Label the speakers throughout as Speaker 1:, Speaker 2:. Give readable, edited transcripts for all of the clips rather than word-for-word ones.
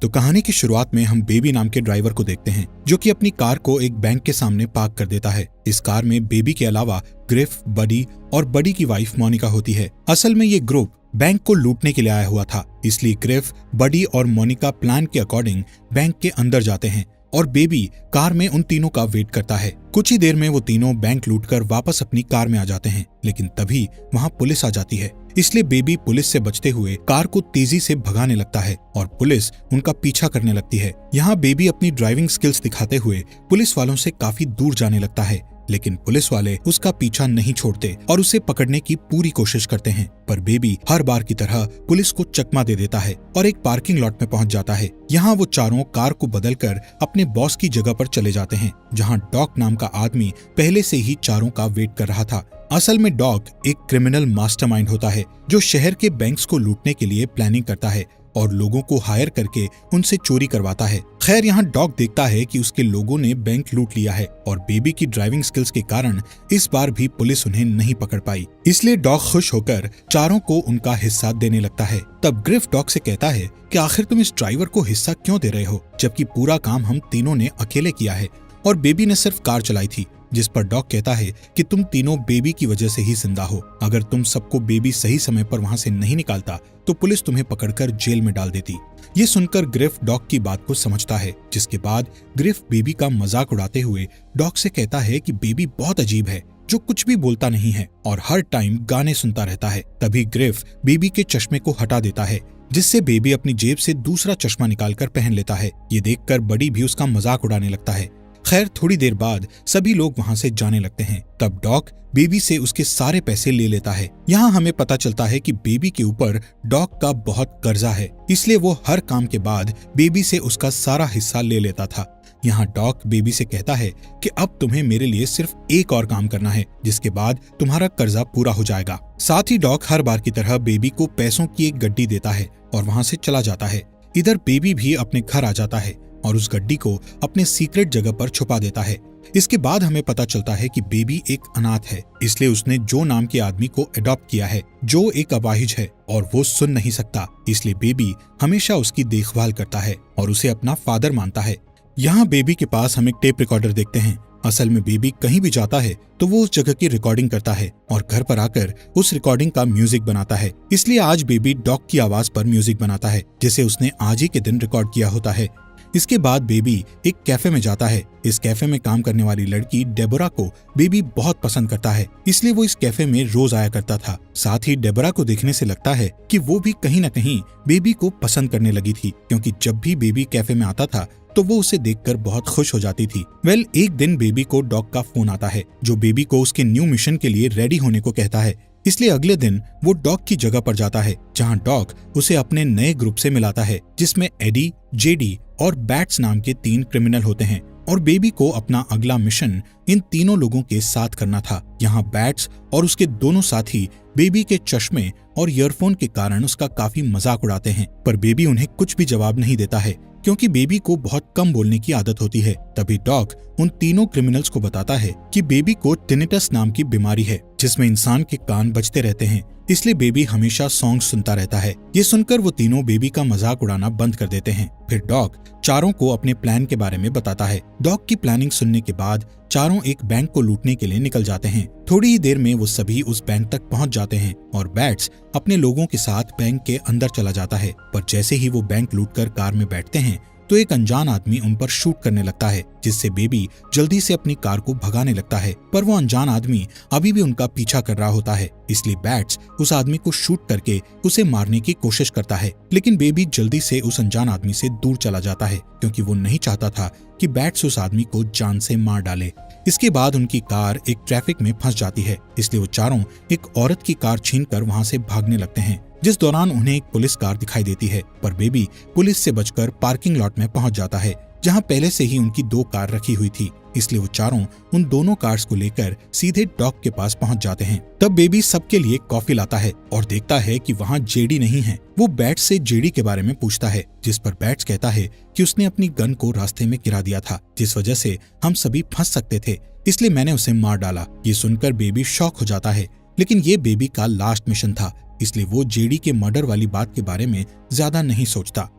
Speaker 1: तो कहानी की शुरुआत में हम बेबी नाम के ड्राइवर को देखते हैं, जो कि अपनी कार को एक बैंक के सामने पार्क कर देता है। इस कार में बेबी के अलावा ग्रिफ, बडी और बडी की वाइफ मोनिका होती है। असल में ये ग्रुप बैंक को लूटने के लिए आया हुआ था, इसलिए ग्रिफ, बडी और मोनिका प्लान के अकॉर्डिंग बैंक के अंदर जाते हैं और बेबी कार में उन तीनों का वेट करता है। कुछ ही देर में वो तीनों बैंक लूटकर वापस अपनी कार में आ जाते हैं, लेकिन तभी वहाँ पुलिस आ जाती है। इसलिए बेबी पुलिस से बचते हुए कार को तेजी से भगाने लगता है और पुलिस उनका पीछा करने लगती है। यहाँ बेबी अपनी ड्राइविंग स्किल्स दिखाते हुए पुलिस वालों से काफी दूर जाने लगता है, लेकिन पुलिस वाले उसका पीछा नहीं छोड़ते और उसे पकड़ने की पूरी कोशिश करते हैं। पर बेबी हर बार की तरह पुलिस को चकमा दे देता है और एक पार्किंग लॉट में पहुंच जाता है। यहाँ वो चारों कार को बदलकर अपने बॉस की जगह पर चले जाते हैं, जहाँ डॉक नाम का आदमी पहले से ही चारों का वेट कर रहा था। असल में डॉक एक क्रिमिनल मास्टरमाइंड होता है, जो शहर के बैंक्स को लूटने के लिए प्लानिंग करता है और लोगों को हायर करके उनसे चोरी करवाता है। खैर, यहाँ डॉग देखता है कि उसके लोगों ने बैंक लूट लिया है और बेबी की ड्राइविंग स्किल्स के कारण इस बार भी पुलिस उन्हें नहीं पकड़ पाई। इसलिए डॉग खुश होकर चारों को उनका हिस्सा देने लगता है। तब ग्रिफ डॉग से कहता है कि आखिर तुम इस ड्राइवर को हिस्सा क्यों दे रहे हो, जबकि पूरा काम हम तीनों ने अकेले किया है और बेबी ने सिर्फ कार चलाई थी। जिस पर डॉग कहता है कि तुम तीनों बेबी की वजह से ही जिंदा हो। अगर तुम सबको बेबी सही समय पर वहां से नहीं निकालता तो पुलिस तुम्हें पकड़कर जेल में डाल देती। ये सुनकर ग्रिफ डॉग की बात को समझता है, जिसके बाद ग्रिफ बेबी का मजाक उड़ाते हुए डॉग से कहता है कि बेबी बहुत अजीब है, जो कुछ भी बोलता नहीं है और हर टाइम गाने सुनता रहता है। तभी ग्रिफ बेबी के चश्मे को हटा देता है, जिससे बेबी अपनी जेब से दूसरा चश्मा निकालकर पहन लेता है। ये देखकर बडी भी उसका मजाक उड़ाने लगता है। खैर, थोड़ी देर बाद सभी लोग वहां से जाने लगते हैं। तब डॉग बेबी से उसके सारे पैसे ले लेता है। यहाँ हमें पता चलता है कि बेबी के ऊपर डॉग का बहुत कर्जा है, इसलिए वो हर काम के बाद बेबी से उसका सारा हिस्सा ले लेता था। यहाँ डॉग बेबी से कहता है कि अब तुम्हें मेरे लिए सिर्फ एक और काम करना है, जिसके बाद तुम्हारा कर्जा पूरा हो जाएगा। साथ ही डॉग हर बार की तरह बेबी को पैसों की एक गड्डी देता है और वहां से चला जाता है। इधर बेबी भी अपने घर आ जाता है और उस गड्डी को अपने सीक्रेट जगह पर छुपा देता है। इसके बाद हमें पता चलता है कि बेबी एक अनाथ है, इसलिए उसने जो नाम के आदमी को अडॉप्ट किया है, जो एक अपाहिज है और वो सुन नहीं सकता। इसलिए बेबी हमेशा उसकी देखभाल करता है और उसे अपना फादर मानता है। यहाँ बेबी के पास हम एक टेप रिकॉर्डर देखते हैं। असल में बेबी कहीं भी जाता है तो वो उस जगह की रिकॉर्डिंग करता है और घर पर आकर उस रिकॉर्डिंग का म्यूजिक बनाता है। इसलिए आज बेबी डॉग की आवाज पर म्यूजिक बनाता है, जिसे उसने आज ही के दिन रिकॉर्ड किया होता है। इसके बाद बेबी एक कैफे में जाता है। इस कैफे में काम करने वाली लड़की डेबोरा को बेबी बहुत पसंद करता है, इसलिए वो इस कैफे में रोज आया करता था। साथ ही डेबोरा को देखने से लगता है कि वो भी कहीं न कहीं बेबी को पसंद करने लगी थी, क्योंकि जब भी बेबी कैफे में आता था तो वो उसे देखकर बहुत खुश हो जाती थी। एक दिन बेबी को डॉग का फोन आता है, जो बेबी को उसके न्यू मिशन के लिए रेडी होने को कहता है। इसलिए अगले दिन वो डॉग की जगह पर जाता है, जहां डॉग उसे अपने नए ग्रुप से मिलाता है, जिसमें एडी, जेडी और बैट्स नाम के 3 क्रिमिनल होते हैं और बेबी को अपना अगला मिशन इन तीनों लोगों के साथ करना था। यहाँ बैट्स और उसके दोनों साथी बेबी के चश्मे और ईयरफोन के कारण उसका काफी मजाक उड़ाते हैं, पर बेबी उन्हें कुछ भी जवाब नहीं देता है, क्योंकि बेबी को बहुत कम बोलने की आदत होती है। तभी डॉग उन तीनों क्रिमिनल्स को बताता है कि बेबी को टिनिटस नाम की बीमारी है, जिसमें इंसान के कान बजते रहते हैं, इसलिए बेबी हमेशा सॉन्ग सुनता रहता है। ये सुनकर वो तीनों बेबी का मजाक उड़ाना बंद कर देते हैं। फिर डॉग चारों को अपने प्लान के बारे में बताता है। डॉग की प्लानिंग सुनने के बाद चारों एक बैंक को लूटने के लिए निकल जाते हैं। थोड़ी ही देर में वो सभी उस बैंक तक पहुंच जाते हैं और बैट्स अपने लोगों के साथ बैंक के अंदर चला जाता है। पर जैसे ही वो बैंक लूटकर कार में बैठते हैं तो एक अनजान आदमी उन पर शूट करने लगता है, जिससे बेबी जल्दी से अपनी कार को भगाने लगता है। पर वो अनजान आदमी अभी भी उनका पीछा कर रहा होता है, इसलिए बैट्स उस आदमी को शूट करके उसे मारने की कोशिश करता है। लेकिन बेबी जल्दी से उस अनजान आदमी से दूर चला जाता है, क्योंकि वो नहीं चाहता था कि बैट्स उस आदमी को जान से मार डाले। इसके बाद उनकी कार एक ट्रैफिक में फंस जाती है, इसलिए वो चारों एक औरत की कार छीनकर वहां से भागने लगते हैं, जिस दौरान उन्हें एक पुलिस कार दिखाई देती है। पर बेबी पुलिस से बचकर पार्किंग लॉट में पहुंच जाता है, जहां पहले से ही उनकी 2 कार रखी हुई थी। इसलिए वो चारों उन दोनों कार्स को लेकर सीधे डॉग के पास पहुंच जाते हैं। तब बेबी सबके लिए कॉफी लाता है और देखता है कि वहां जेडी नहीं है। वो बैट्स से जेडी के बारे में पूछता है, जिस पर बैट्स कहता है कि उसने अपनी गन को रास्ते में गिरा दिया था, जिस वजह से हम सभी फंस सकते थे, इसलिए मैंने उसे मार डाला। ये सुनकर बेबी शॉक हो जाता है, लेकिन ये बेबी का लास्ट मिशन था, इसलिए वो जेडी के मर्डर वाली बात के बारे में ज्यादा नहीं सोचता।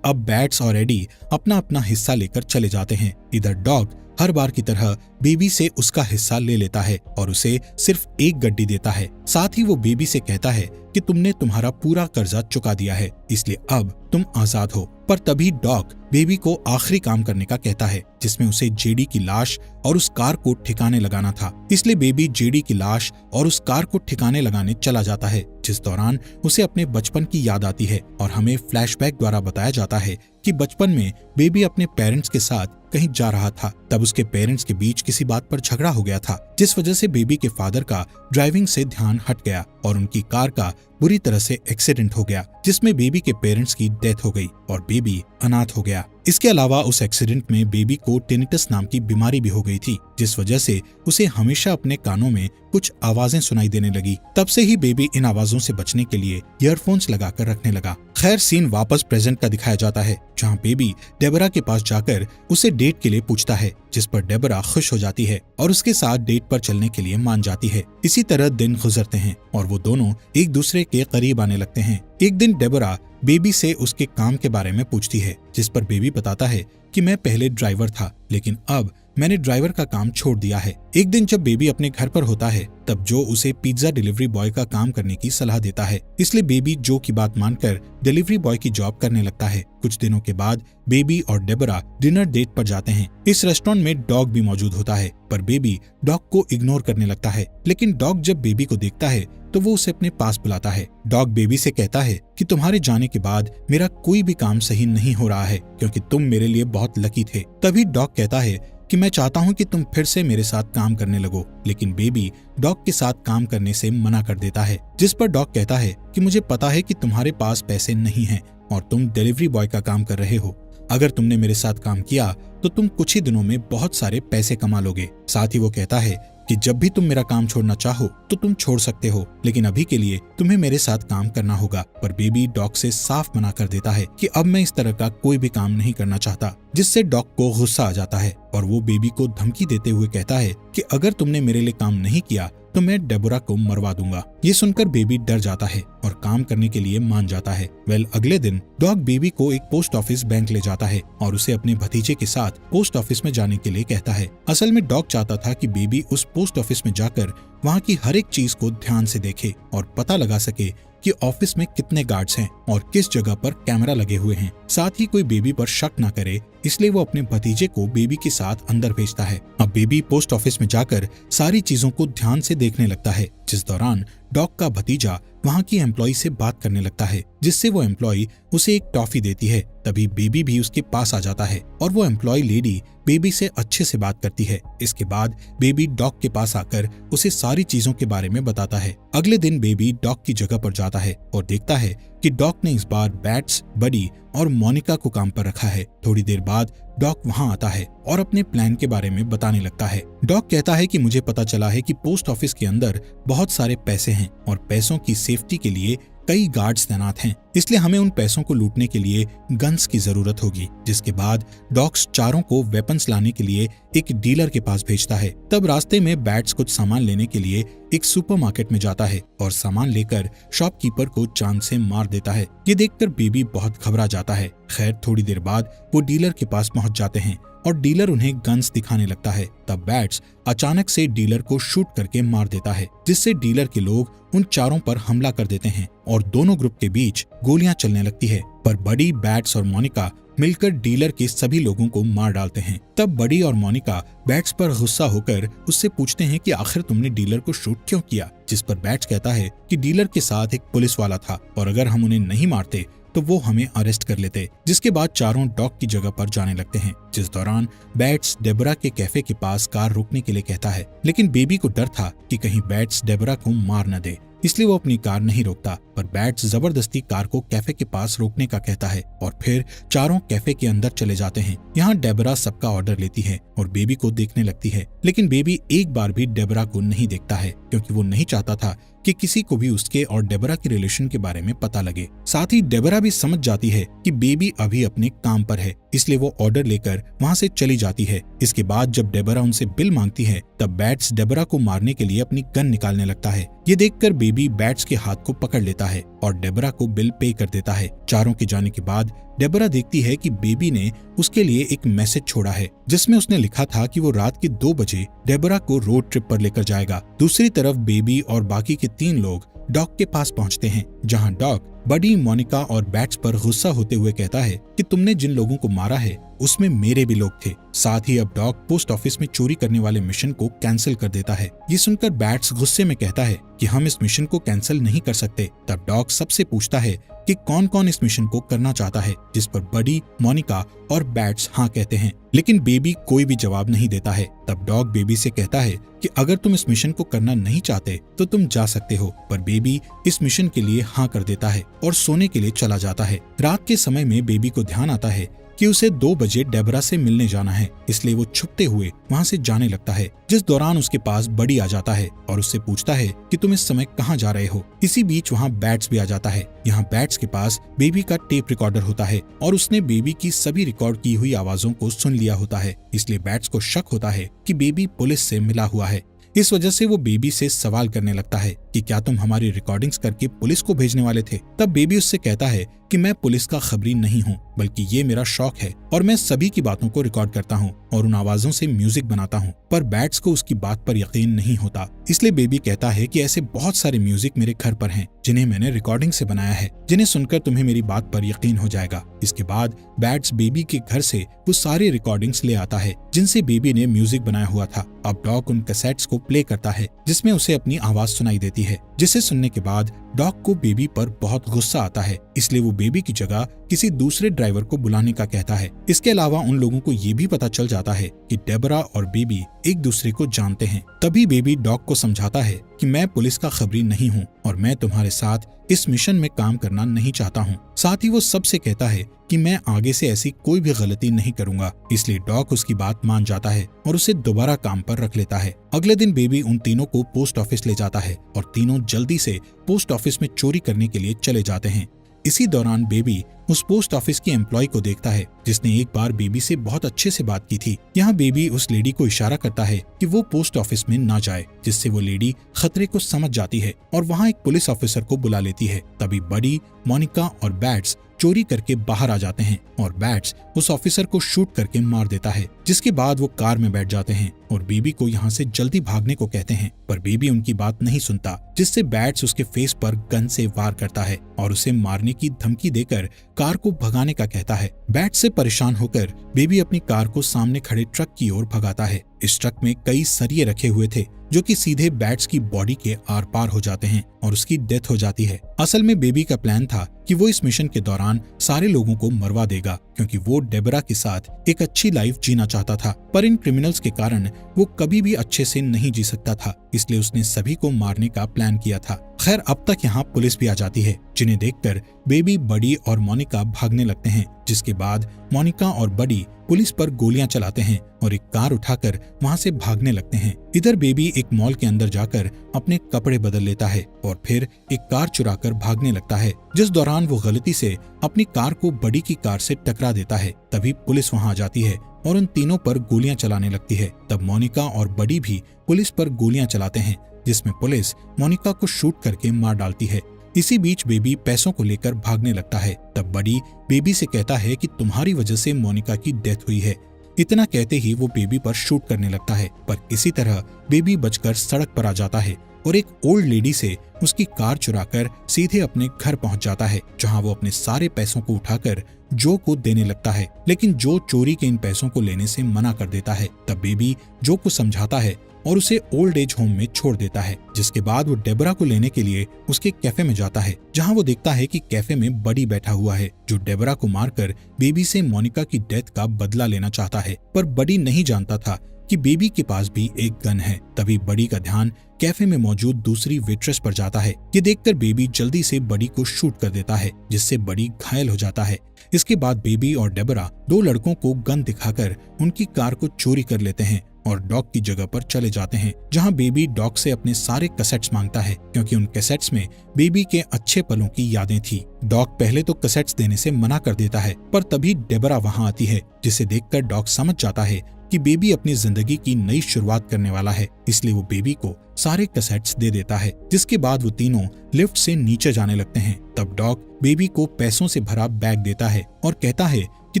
Speaker 1: अब बैट्स और एडी अपना अपना हिस्सा लेकर चले जाते हैं। इधर डॉग हर बार की तरह बेबी से उसका हिस्सा ले लेता है और उसे सिर्फ एक गड्डी देता है। साथ ही वो बेबी से कहता है कि तुमने तुम्हारा पूरा कर्जा चुका दिया है, इसलिए अब तुम आजाद हो। पर तभी डॉग बेबी को आखिरी काम करने का कहता है, जिसमें उसे जेडी की लाश और उस कार को ठिकाने लगाना था। इसलिए बेबी जेडी की लाश और उस कार को ठिकाने लगाने चला जाता है, जिस दौरान उसे अपने बचपन की याद आती है और हमें फ्लैशबैक द्वारा बताया जाता है कि बचपन में बेबी अपने पेरेंट्स के साथ कहीं जा रहा था। तब उसके पेरेंट्स के बीच किसी बात पर झगड़ा हो गया था, जिस वजह से बेबी के फादर का ड्राइविंग से ध्यान हट गया और उनकी कार का बुरी तरह से एक्सीडेंट हो गया, जिसमें बेबी के पेरेंट्स की डेथ हो गई और बेबी अनाथ हो गया। इसके अलावा उस एक्सीडेंट में बेबी को टिनिटस नाम की बीमारी भी हो गई थी, जिस वजह से उसे हमेशा अपने कानों में कुछ आवाजें सुनाई देने लगी। तब से ही बेबी इन आवाजों से बचने के लिए ईयरफोन्स लगाकर रखने लगा। खैर, सीन वापस प्रेजेंट का दिखाया जाता है, जहाँ बेबी डेबरा के पास जाकर उसे डेट के लिए पूछता है, जिस पर डेबरा खुश हो जाती है और उसके साथ डेट पर चलने के लिए मान जाती है। इसी तरह दिन गुजरते हैं और वो दोनों एक दूसरे के करीब आने लगते हैं। एक दिन डेबरा बेबी से उसके काम के बारे में पूछती है, जिस पर बेबी बताता है कि मैं पहले ड्राइवर था, लेकिन अब मैंने ड्राइवर का काम छोड़ दिया है। एक दिन जब बेबी अपने घर पर होता है, तब जो उसे पिज्जा डिलीवरी बॉय का काम करने की सलाह देता है, इसलिए बेबी जो की बात मानकर डिलीवरी बॉय की जॉब करने लगता है। कुछ दिनों के बाद बेबी और डेबरा डिनर डेट पर जाते हैं। इस रेस्टोरेंट में डॉग भी मौजूद होता है, पर बेबी डॉग को इग्नोर करने लगता है। लेकिन डॉग जब बेबी को देखता है तो वो उसे अपने पास बुलाता है। डॉग बेबी से कहता है कि तुम्हारे जाने के बाद मेरा कोई भी काम सही नहीं हो रहा है, क्योंकि तुम मेरे लिए बहुत लकी थे। तभी डॉग कहता है कि मैं चाहता हूँ कि तुम फिर से मेरे साथ काम करने लगो, लेकिन बेबी डॉग के साथ काम करने से मना कर देता है, जिस पर डॉग कहता है कि मुझे पता है कि तुम्हारे पास पैसे नहीं हैं और तुम डिलीवरी बॉय का काम कर रहे हो। अगर तुमने मेरे साथ काम किया तो तुम कुछ ही दिनों में बहुत सारे पैसे कमा लोगे। साथ ही वो कहता है कि जब भी तुम मेरा काम छोड़ना चाहो तो तुम छोड़ सकते हो, लेकिन अभी के लिए तुम्हें मेरे साथ काम करना होगा। पर बेबी डॉग से साफ मना कर देता है कि अब मैं इस तरह का कोई भी काम नहीं करना चाहता, जिससे डॉग को गुस्सा आ जाता है और वो बेबी को धमकी देते हुए कहता है कि अगर तुमने मेरे लिए काम नहीं किया तो मैं डेबोरा को मरवा दूंगा। ये सुनकर बेबी डर जाता है और काम करने के लिए मान जाता है। अगले दिन डॉग बेबी को एक पोस्ट ऑफिस बैंक ले जाता है और उसे अपने भतीजे के साथ पोस्ट ऑफिस में जाने के लिए कहता है। असल में डॉग चाहता था कि बेबी उस पोस्ट ऑफिस में जाकर वहाँ की हर एक चीज को ध्यान से देखे और पता लगा सके कि ऑफिस में कितने गार्ड्स हैं और किस जगह पर कैमरा लगे हुए हैं। साथ ही कोई बेबी पर शक न करे, इसलिए वो अपने भतीजे को बेबी के साथ अंदर भेजता है। अब बेबी पोस्ट ऑफिस में जाकर सारी चीजों को ध्यान से देखने लगता है, जिस दौरान डॉग का भतीजा वहाँ की एम्प्लॉय से बात करने लगता है, जिससे वो एम्प्लॉय उसे एक टॉफी देती है। तभी बेबी भी उसके पास आ जाता है और वो एम्प्लॉय लेडी बेबी से अच्छे से बात करती है। इसके बाद बेबी डॉग के पास आकर उसे सारी चीजों के बारे में बताता है। अगले दिन बेबी डॉग की जगह पर जाता है और देखता है कि डॉग ने इस बार बैट्स, बडी और मोनिका को काम पर रखा है। थोड़ी देर बाद डॉग वहां आता है और अपने प्लान के बारे में बताने लगता है। डॉग कहता है कि मुझे पता चला है कि पोस्ट ऑफिस के अंदर बहुत सारे पैसे हैं और पैसों की सेफ्टी के लिए कई गार्ड्स तैनात हैं, इसलिए हमें उन पैसों को लूटने के लिए गन्स की जरूरत होगी। जिसके बाद डॉग्स चारों को वेपन्स लाने के लिए एक डीलर के पास भेजता है। तब रास्ते में बैट्स कुछ सामान लेने के लिए एक सुपरमार्केट में जाता है और सामान लेकर शॉपकीपर को चांद से मार देता है। ये देखकर बेबी बहुत घबरा जाता है। खैर, थोड़ी देर बाद वो डीलर के पास पहुंच जाते हैं और डीलर उन्हें गन्स दिखाने लगता है। तब बैट्स अचानक से डीलर को शूट करके मार देता है, जिससे डीलर के लोग उन चारों पर हमला कर देते हैं और दोनों ग्रुप के बीच गोलियां चलने लगती है। पर बडी, बैट्स और मोनिका मिलकर डीलर के सभी लोगों को मार डालते हैं। तब बडी और मोनिका बैट्स पर गुस्सा होकर उससे पूछते हैं कि आखिर तुमने डीलर को शूट क्यों किया, जिस पर बैट्स कहता है कि डीलर के साथ एक पुलिस वाला था और अगर हम उन्हें नहीं मारते तो वो हमें अरेस्ट कर लेते। जिसके बाद चारों डॉग की जगह पर जाने लगते हैं, जिस दौरान बैट्स डेबरा के कैफे के पास कार रोकने के लिए कहता है, लेकिन बेबी को डर था कि कहीं बैट्स डेबरा को मार न दे, इसलिए वो अपनी कार नहीं रोकता। पर बैट्स जबरदस्ती कार को कैफे के पास रोकने का कहता है और फिर चारों कैफे के अंदर चले जाते हैं। यहाँ डेबरा सबका ऑर्डर लेती है और बेबी को देखने लगती है, लेकिन बेबी एक बार भी डेबरा को नहीं देखता है, क्योंकि वो नहीं चाहता था कि किसी को भी उसके और डेबरा के रिलेशन के बारे में पता लगे। साथ ही डेबरा भी समझ जाती है कि बेबी अभी अपने काम पर है, इसलिए वो ऑर्डर लेकर वहाँ से चली जाती है। इसके बाद जब डेबरा उनसे बिल मांगती है तब बैट्स डेबरा को मारने के लिए अपनी गन निकालने लगता है। ये देखकर बेबी बैट्स के हाथ को पकड़ लेता है और डेबरा को बिल पे कर देता है। चारों के जाने के बाद डेबरा देखती है कि बेबी ने उसके लिए एक मैसेज छोड़ा है जिसमें उसने लिखा था कि वो रात के 2 बजे डेबरा को रोड ट्रिप पर लेकर जाएगा। दूसरी तरफ बेबी और बाकी के 3 लोग डॉग के पास पहुंचते हैं, जहां डॉग बडी, मोनिका और बैट्स पर गुस्सा होते हुए कहता है कि तुमने जिन लोगों को मारा है उसमें मेरे भी लोग थे। साथ ही अब डॉग पोस्ट ऑफिस में चोरी करने वाले मिशन को कैंसिल कर देता है। ये सुनकर बैट्स गुस्से में कहता है कि हम इस मिशन को कैंसिल नहीं कर सकते। तब डॉग सबसे पूछता है कि कौन कौन इस मिशन को करना चाहता है, जिस पर बडी, मोनिका और बैट्स हाँ कहते हैं, लेकिन बेबी कोई भी जवाब नहीं देता है। तब डॉग बेबी से कहता है कि अगर तुम इस मिशन को करना नहीं चाहते तो तुम जा सकते हो, पर बेबी इस मिशन के लिए हाँ कर देता है और सोने के लिए चला जाता है। रात के समय में बेबी को ध्यान आता है कि उसे 2 बजे डेबरा से मिलने जाना है, इसलिए वो छुपते हुए वहाँ से जाने लगता है, जिस दौरान उसके पास बडी आ जाता है और उससे पूछता है कि तुम इस समय कहाँ जा रहे हो। इसी बीच वहाँ बैट्स भी आ जाता है। यहाँ बैट्स के पास बेबी का टेप रिकॉर्डर होता है और उसने बेबी की सभी रिकॉर्ड की हुई आवाजों को सुन लिया होता है, इसलिए बैट्स को शक होता है कि बेबी पुलिस से मिला हुआ है। इस वजह से वो बेबी से सवाल करने लगता है कि क्या तुम हमारी रिकॉर्डिंग्स करके पुलिस को भेजने वाले थे। तब बेबी उससे कहता है कि मैं पुलिस का खबरी नहीं हूँ, बल्कि ये मेरा शौक है और मैं सभी की बातों को रिकॉर्ड करता हूँ और उन आवाजों से म्यूजिक बनाता हूँ। पर बैट्स को उसकी बात पर यकीन नहीं होता, इसलिए बेबी कहता है कि ऐसे बहुत सारे म्यूजिक मेरे घर पर हैं जिन्हें मैंने रिकॉर्डिंग से बनाया है, जिन्हें सुनकर तुम्हें मेरी बात पर यकीन हो जाएगा। इसके बाद बैट्स बेबी के घर से वो सारी रिकॉर्डिंग्स ले आता है जिनसे बेबी ने म्यूजिक बनाया हुआ था। अब डॉग उन कैसेट्स को प्ले करता है जिसमें उसे अपनी आवाज सुनाई देती है, जिसे सुनने के बाद डॉग को बेबी पर बहुत गुस्सा आता है, इसलिए वो बेबी की जगह किसी दूसरे ड्राइवर को बुलाने का कहता है। इसके अलावा उन लोगों को ये भी पता चल जाता है कि डेबरा और बेबी एक दूसरे को जानते हैं। तभी बेबी डॉग को समझाता है कि मैं पुलिस का खबरी नहीं हूँ और मैं तुम्हारे साथ इस मिशन में काम करना नहीं चाहता हूँ। साथ ही वो सबसे कहता है कि मैं आगे से ऐसी कोई भी गलती नहीं करूंगा, इसलिए डॉग उसकी बात मान जाता है और उसे दोबारा काम पर रख लेता है। अगले दिन बेबी उन तीनों को पोस्ट ऑफिस ले जाता है और तीनों जल्दी से पोस्ट ऑफिस में चोरी करने के लिए चले जाते हैं। इसी दौरान बेबी उस पोस्ट ऑफिस की एम्प्लॉय को देखता है जिसने एक बार बेबी से बहुत अच्छे से बात की थी। यहाँ बेबी उस लेडी को इशारा करता है कि वो पोस्ट ऑफिस में ना जाए, जिससे वो लेडी खतरे को समझ जाती है और वहाँ एक पुलिस ऑफिसर को बुला लेती है। तभी बडी, मोनिका और बैट्स चोरी करके बाहर आ जाते हैं और बैट्स उस ऑफिसर को शूट करके मार देता है, जिसके बाद वो कार में बैठ जाते हैं और बेबी को यहाँ से जल्दी भागने को कहते हैं, पर बेबी उनकी बात नहीं सुनता, जिससे बैट्स उसके फेस पर गन से वार करता है और उसे मारने की धमकी देकर कार को भगाने का कहता है। बैट्स से परेशान होकर बेबी अपनी कार को सामने खड़े ट्रक की ओर भगाता है। इस ट्रक में कई सरिये रखे हुए थे जो कि सीधे बैट्स की बॉडी के आर पार हो जाते हैं और उसकी डेथ हो जाती है। असल में बेबी का प्लान था कि वो इस मिशन के दौरान सारे लोगों को मरवा देगा, क्योंकि वो डेबरा के साथ एक अच्छी लाइफ जीना चाहता था, पर इन क्रिमिनल्स के कारण वो कभी भी अच्छे से नहीं जी सकता था, इसलिए उसने सभी को मारने का प्लान किया था। खैर, अब तक यहाँ पुलिस भी आ जाती है, जिन्हें देखकर बेबी, बडी और मोनिका भागने लगते हैं, जिसके बाद मोनिका और बडी पुलिस पर गोलियां चलाते हैं और एक कार उठाकर वहां से भागने लगते हैं। इधर बेबी एक मॉल के अंदर जाकर अपने कपड़े बदल लेता है और फिर एक कार चुराकर भागने लगता है, जिस दौरान वो गलती से अपनी कार को बडी की कार से टकरा देता है। तभी पुलिस वहां आ जाती है और उन तीनों पर गोलियां चलाने लगती है। तब मोनिका और बडी भी पुलिस पर गोलियां चलाते हैं, जिसमें पुलिस मोनिका को शूट करके मार डालती है। इसी बीच बेबी पैसों को लेकर भागने लगता है। तब बडी बेबी से कहता है कि तुम्हारी वजह से मोनिका की डेथ हुई है। इतना कहते ही वो बेबी पर शूट करने लगता है, पर इसी तरह बेबी बचकर सड़क पर आ जाता है और एक ओल्ड लेडी से उसकी कार चुराकर सीधे अपने घर पहुंच जाता है, जहां वो अपने सारे पैसों को उठाकर जो को देने लगता है, लेकिन जो चोरी के इन पैसों को लेने से मना कर देता है। तब बेबी जो को समझाता है और उसे ओल्ड एज होम में छोड़ देता है, जिसके बाद वो डेबरा को लेने के लिए उसके कैफे में जाता है, जहां वो देखता है कि कैफे में बडी बैठा हुआ है, जो डेबरा को मारकर बेबी से मोनिका की डेथ का बदला लेना चाहता है। पर बडी नहीं जानता था कि बेबी के पास भी एक गन है। तभी बडी का ध्यान कैफे में मौजूद दूसरी वेट्रेस पर जाता है। ये देखकर बेबी जल्दी से बडी को शूट कर देता है, जिससे बडी घायल हो जाता है। इसके बाद बेबी और डेबरा दो लड़कों को गन दिखाकर उनकी कार को चोरी कर लेते हैं और डॉग की जगह पर चले जाते हैं, जहां बेबी डॉग से अपने सारे कैसेट्स मांगता है क्योंकि उन कैसेट्स में बेबी के अच्छे पलों की यादें थी। डॉग पहले तो कैसेट्स देने से मना कर देता है, पर तभी डेबरा वहां आती है, जिसे देखकर डॉग समझ जाता है कि बेबी अपनी जिंदगी की नई शुरुआत करने वाला है, इसलिए वो बेबी को सारे कैसेट्स दे देता है। जिसके बाद वो तीनों लिफ्ट से नीचे जाने लगते हैं। तब डॉग बेबी को पैसों से भरा बैग देता है और कहता है कि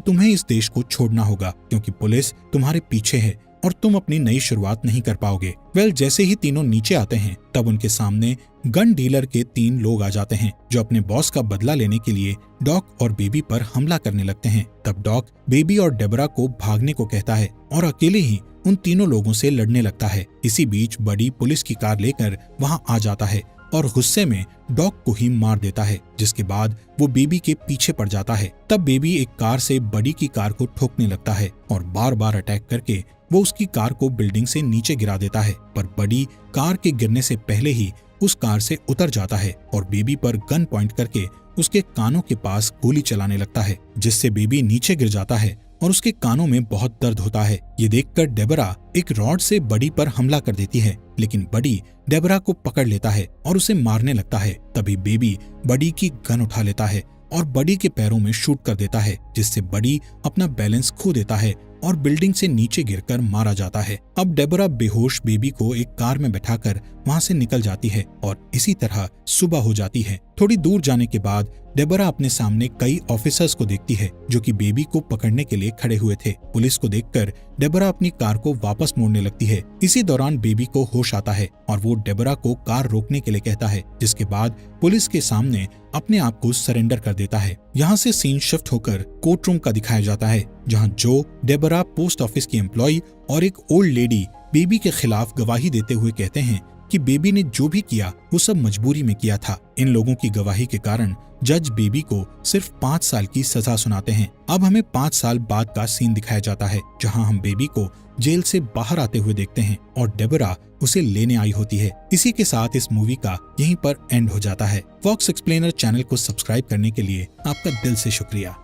Speaker 1: तुम्हें इस देश को छोड़ना होगा क्योंकि पुलिस तुम्हारे पीछे है और तुम अपनी नई शुरुआत नहीं कर पाओगे। जैसे ही तीनों नीचे आते हैं तब उनके सामने गन डीलर के 3 लोग आ जाते हैं, जो अपने बॉस का बदला लेने के लिए डॉग और बेबी पर हमला करने लगते हैं। तब डॉग बेबी और डेबरा को भागने को कहता है और अकेले ही उन तीनों लोगों से लड़ने लगता है। इसी बीच बडी पुलिस की कार लेकर वहां आ जाता है और गुस्से में डॉग को ही मार देता है, जिसके बाद वो बेबी के पीछे पड़ जाता है। तब बेबी एक कार से बडी की कार को ठोकने लगता है और बार बार अटैक करके वो उसकी कार को बिल्डिंग से नीचे गिरा देता है, पर बडी कार के गिरने से पहले ही उस कार से उतर जाता है और बेबी पर गन पॉइंट करके उसके कानों के पास गोली चलाने लगता है, जिससे बेबी नीचे गिर जाता है और उसके कानों में बहुत दर्द होता है। ये देखकर डेबरा एक रॉड से बडी पर हमला कर देती है, लेकिन बडी डेबरा को पकड़ लेता है और उसे मारने लगता है। तभी बेबी बडी की गन उठा लेता है और बडी के पैरों में शूट कर देता है, जिससे बडी अपना बैलेंस खो देता है और बिल्डिंग से नीचे गिरकर मारा जाता है। अब डेबरा बेहोश बेबी को एक कार में बैठाकर वहां से निकल जाती है और इसी तरह सुबह हो जाती है। थोड़ी दूर जाने के बाद डेबरा अपने सामने कई ऑफिसर्स को देखती है जो कि बेबी को पकड़ने के लिए खड़े हुए थे। पुलिस को देखकर डेबरा अपनी कार को वापस मोड़ने लगती है। इसी दौरान बेबी को होश आता है और वो डेबरा को कार रोकने के लिए कहता है, जिसके बाद पुलिस के सामने अपने आप को सरेंडर कर देता है। यहाँ से सीन शिफ्ट होकर कोर्ट रूम का दिखाया जाता है, जहाँ जो, डेबरा, पोस्ट ऑफिस की एम्प्लॉय और एक ओल्ड लेडी बेबी के खिलाफ गवाही देते हुए कहते हैं कि बेबी ने जो भी किया वो सब मजबूरी में किया था। इन लोगों की गवाही के कारण जज बेबी को सिर्फ 5 साल की सजा सुनाते हैं। अब हमें 5 साल बाद का सीन दिखाया जाता है, जहां हम बेबी को जेल से बाहर आते हुए देखते हैं और डेबरा उसे लेने आई होती है। इसी के साथ इस मूवी का यहीं पर एंड हो जाता है। फॉक्स एक्सप्लेनर चैनल को सब्सक्राइब करने के लिए आपका दिल से शुक्रिया।